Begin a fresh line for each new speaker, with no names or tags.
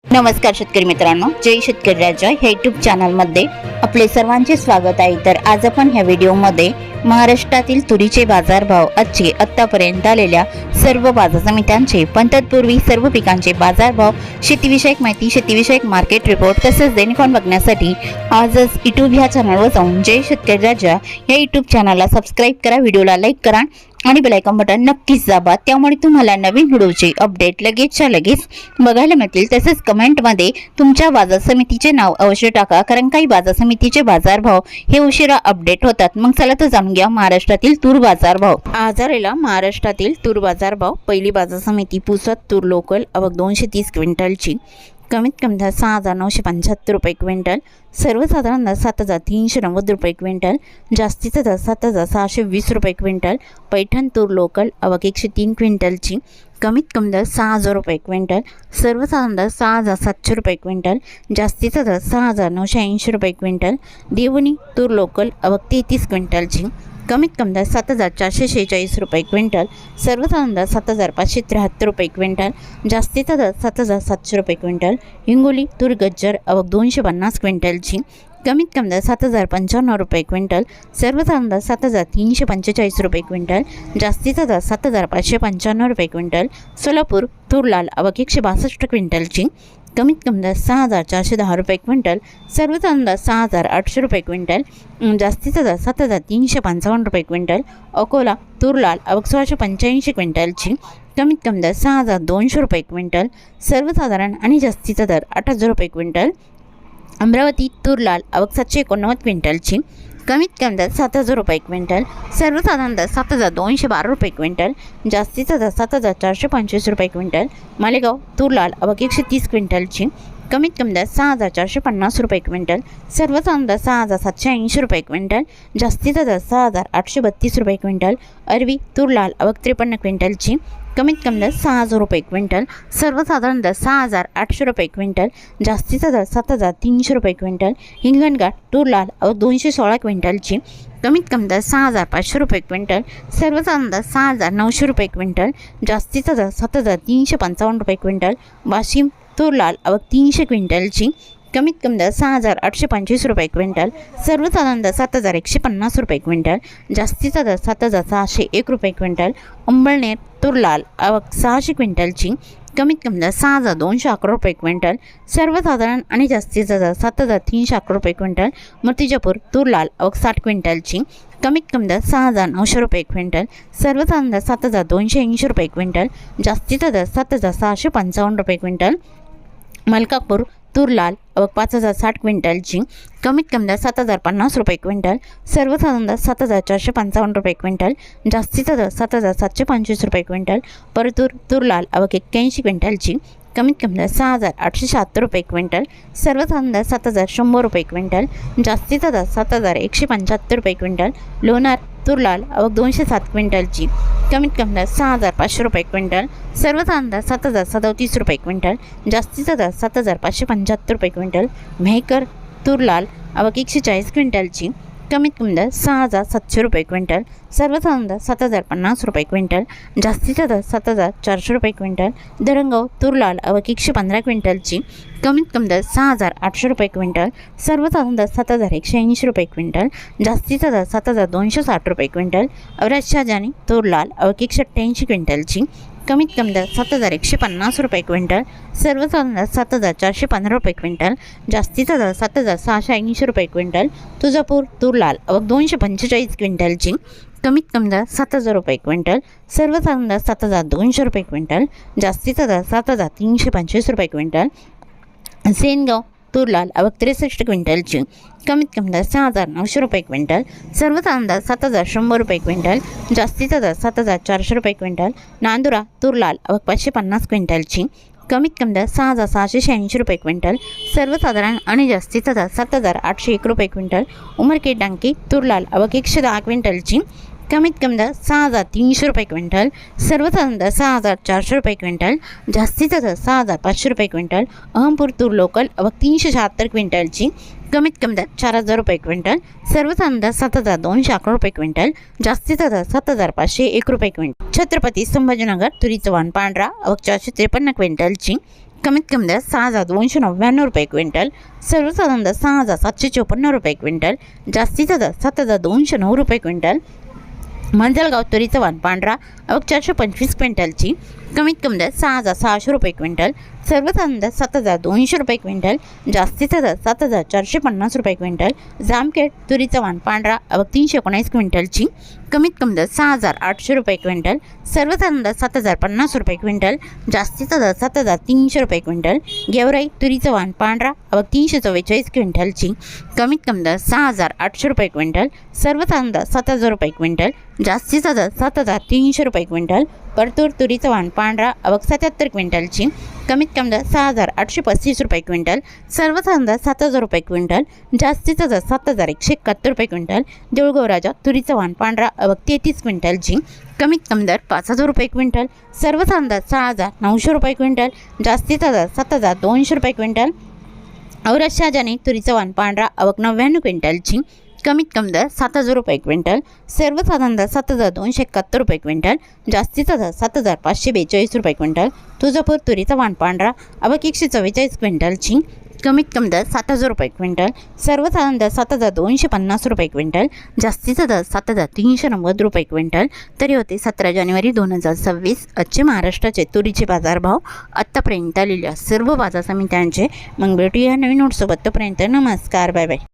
नमस्कार शेतकरी मित्रांनो, जय शेतकरी राजा ह्या यूट्यूब चॅनलमध्ये आपले सर्वांचे स्वागत आहे। तर आज आपण ह्या व्हिडिओमध्ये महाराष्ट्रातील तुरीचे बाजारभाव, आजचे आतापर्यंत आलेल्या सर्व बाजार समित्यांचे, पण तत्पूर्वी सर्व पिकांचे बाजारभाव, शेतीविषयक माहिती, शेतीविषयक मार्केट रिपोर्ट तसेच दैनिक बघण्यासाठी आजच यूट्यूब ह्या चॅनलवर जाऊन जय शेतकरी राजा ह्या यूट्यूब चॅनलला सबस्क्राईब करा, व्हिडिओला लाईक करा आणि बेल आयकॉन बटन नक्कीच दाबा। त्यामुळे तुम्हाला नवीन व्हिडिओचे अपडेट लगेचच्या लगेच बघायला मिळतील। तसेच कमेंटमध्ये तुमच्या बाजार समितीचे नाव अवश्य टाका, कारण काही बाजार समितीचे बाजारभाव हे उशिरा अपडेट होतात। मग चला तर जाणून घ्या महाराष्ट्रातील तूर बाजारभाव। आज आलेला महाराष्ट्रातील तूर बाजारभाव। पहिली बाजार समिती पुसद तूर लोकल आवक 230 क्विंटलची, कमीत कमी दर 6,975 रुपये क्विंटल, सर्वसाधारण दर 7,390 रुपये क्विंटल, जास्तीचा दर 7,620 रुपये क्विंटल। पैठण तूर लोकल आवक 103 क्विंटलची, कमीत कमी दर 6,000 रुपये क्विंटल, सर्वसाधारण दर 6,700 रुपये क्विंटल, जास्तीचा दर 6,980 रुपये क्विंटल। देवणी तूर लोकल आवक 33 क्विंटलची, कमीत कमी दर 7,446 रुपये क्विंटल, सर्वसाधारण दर 7,573 रुपये क्विंटल, जास्तीचा दर 7,700 रुपये क्विंटल। हिंगोली तूर गज्जर आवक 250 क्विंटलची, कमीत कमी दर 7,055 रुपये क्विंटल, सर्वसाधारण दर 7,345 रुपये क्विंटल, जास्तीचा दर 7,595 रुपये क्विंटल। सोलापूर तूर लाल आवक 162 क्विंटलची, कमीत कमी दर 6,410 रुपये क्विंटल, सर्वसाधारण दर 6,800 रुपये क्विंटल, जास्तीचा दर 7,355 रुपये क्विंटल। अकोला तूर लाल आवक 685 क्विंटलची, कमीत कमी दर 6,200 रुपये क्विंटल, सर्वसाधारण आणि जास्तीचा दर 8,000 रुपये क्विंटल। अमरावती तूर लाल आवक 789 क्विंटलची, कमीत कमी दर 7,000 रुपये क्विंटल, सर्वसाधारण दर 7,212 रुपये क्विंटल, जास्तीचा दर 7,425 रुपये क्विंटल। मालेगाव तूर लाल आवक 130 क्विंटलची, कमीत कमी दर 6,450 रुपये क्विंटल, सर्वसाधारण दर 6,780 रुपये क्विंटल, जास्तीचा दर 6,832 रुपये क्विंटल। अरवी तूर लाल आवक 53 क्विंटलची, कमीत कमी दर 6,000 रुपये क्विंटल, सर्वसाधारण दर 6,800 रुपये क्विंटल, जास्तीचा दर 7,300 रुपये क्विंटल। हिंगणघाट तूर लाल आवक 216 क्विंटलची, कमीत कमी दर 6,500 रुपये क्विंटल, सर्वसाधारण दर 6,900 रुपये क्विंटल, जास्तीचा दर 7,355 रुपये क्विंटल। वाशिम तूर लाल आवक 300 क्विंटलची, कमीत कमी दर 6,825 रुपये क्विंटल, सर्वसाधारण दर 7,150 रुपये क्विंटल, जास्तीचा दर 7,601 रुपये क्विंटल। अंबळनेर तूर लाल आवक 600 क्विंटलची, कमीत कमी दर 6,211 रुपये क्विंटल, सर्वसाधारण आणि जास्तीचा दर 7,311 रुपये क्विंटल। मूर्तिजापूर तूर लाल आवक 60 क्विंटलची, कमीत कमी दर 6,900 रुपये क्विंटल, सर्वसाधारण दर 7,280 रुपये क्विंटल, जास्तीचा दर 7,655 रुपये क्विंटल। मलकापूर तूर लाल आवक 5,060 क्विंटलची, कमीत कमी दर 7,050 रुपये क्विंटल, सर्वसाधारण दर 7,455 रुपये क्विंटल, जास्तीचा दर 7,725 रुपये क्विंटल। परतूर तूर लाल आवक 81 क्विंटलची, कमीत कमी दर 6,876 रुपये क्विंटल, सर्वसाधारण दर 7,100 रुपये क्विंटल, जास्तीचा दर 7,175 रुपये क्विंटल। लोणार तूर लाल आवक 207 क्विंटलची, कमीत कमी दर 6,500 रुपये क्विंटल, सर्वसाधारण दर 7,037 रुपये क्विंटल, जास्तीचा दर 7,575 रुपये क्विंटल। मेहकर तूर लाल आवक 140 क्विंटलची, कमीत कमी दर 6,700 रुपये क्विंटल, सर्वसाधारण दर 7,050 रुपये क्विंटल, जास्तीचा दर 7,400 रुपये क्विंटल। धरणगाव तूर लाल आवक 115 क्विंटलची, कमीत कमी दर 6,800 रुपये क्विंटल, सर्वसाधारण दर 7,180 रुपये क्विंटल, जास्तीचा दर 7,260 रुपये क्विंटल। औरत शाहजानी तूर लाल आवक 188 क्विंटलची, कमीत कमी दर 7,150 रुपये क्विंटल, सर्वसाधारण दर 7,415 रुपये क्विंटल, जास्तीचा दर 7,680 रुपये क्विंटल। तुळजापूर तूर लाल आवक 245 क्विंटलची, कमीत कमी दर 7,000 रुपये क्विंटल, सर्वसाधारण दर 7,200 रुपये क्विंटल, जास्तीचा दर 7,325 रुपये क्विंटल। सेनगाव तूर लाल आवक 63 क्विंटलची, कमीत कमी दर 6,900 रुपये क्विंटल, सर्वसाधारण दर 7,100 रुपये क्विंटल, जास्तीचा दर 7,400 रुपये क्विंटल। नांदुरा तूर लाल आवक 550 क्विंटलची, कमीत कमी दर 6,680 रुपये क्विंटल, सर्वसाधारण आणि जास्तीचा दर 7,801 रुपये क्विंटल। उमरखेड डांगी तूर लाल आवक 110 क्विंटलची, कमीत कमी दर 6,300 रुपये क्विंटल, सर्वसाधारण दर 6,400 रुपये क्विंटल, जास्तीचा दर 6,500 रुपये क्विंटल। अहमपूर तूर लोकल आवक 376 क्विंटलची, कमीत कमी दर 4,000 रुपये क्विंटल, सर्वसाधारण दर 7,211 रुपये क्विंटल, जास्तीचा दर 7,501 रुपये क्विंटल। छत्रपती संभाजीनगर तुरीचं वाण पांढरा आवक 453 क्विंटलची, कमीत कमी दर 6,299 रुपये क्विंटल, सर्वसाधारण दर 6,754 रुपये क्विंटल, जास्तीचा दर 7,209 रुपये क्विंटल। मंजलगाव तुरीचा वाण पांढरा आवक 425 क्विंटलची, कमीत कमी दर 6,600 रुपये क्विंटल, सर्वसाधारण दर 7,200 रुपये क्विंटल, जास्तीचा दर 7,450 रुपये क्विंटल। जामखेड तुरीचा वाण पांढरा आवक 319 क्विंटलची, कमीत कमी दर 6,800 रुपये क्विंटल, सर्वसाधारण दर 7,050 रुपये क्विंटल, जास्तीचा दर 7,300 रुपये क्विंटल। गेवराई तुरीचा वाण पांढरा आवक 344 क्विंटलची, कमीत कमी दर 6,800 रुपये क्विंटल, सर्वसाधारण दर 7,000 रुपये क्विंटल, जास्तीचा दर 7,300 रुपये क्विंटल। परतूर तुरीचा वाण पांढरा आवक 77 क्विंटलची, कमीत कमी दर 6,835 रुपये क्विंटल, सर्वसाधारण दर 7,000 रुपये क्विंटल, जास्तीचा दर 7,171 रुपये क्विंटल। देऊळगाव राजा तुरीचा वाण पांढरा आवक 33 क्विंटलची, कमीत कमी दर 5,000 रुपये क्विंटल, सर्वसाधारण दर 6,900 रुपये क्विंटल, जास्तीचा दर 7,200 रुपये क्विंटल। औरत शहाजानी तुरीचा वाण पांढरा आवक 99 क्विंटलची, कमीत कमी दर 7,000 रुपये क्विंटल, सर्वसाधारण दर 7,271 रुपये क्विंटल, जास्तीचा दर 7,542 रुपये क्विंटल। तुळजापूर तुरीचा वाण पांढरा आवक 144 क्विंटलची, कमीत कमी दर 7,000 रुपये क्विंटल, सर्वसाधारण दर 7,250 रुपये क्विंटल, जास्तीचा दर 7,390 रुपये क्विंटल। तरी होते 17 जानेवारी 2026 आजचे महाराष्ट्राचे तुरीचे बाजारभाव आत्तापर्यंत आलेल्या सर्व बाजार समित्यांचे। मग भेटूया नवीन नोटसोबत, तोपर्यंत नमस्कार, बाय बाय।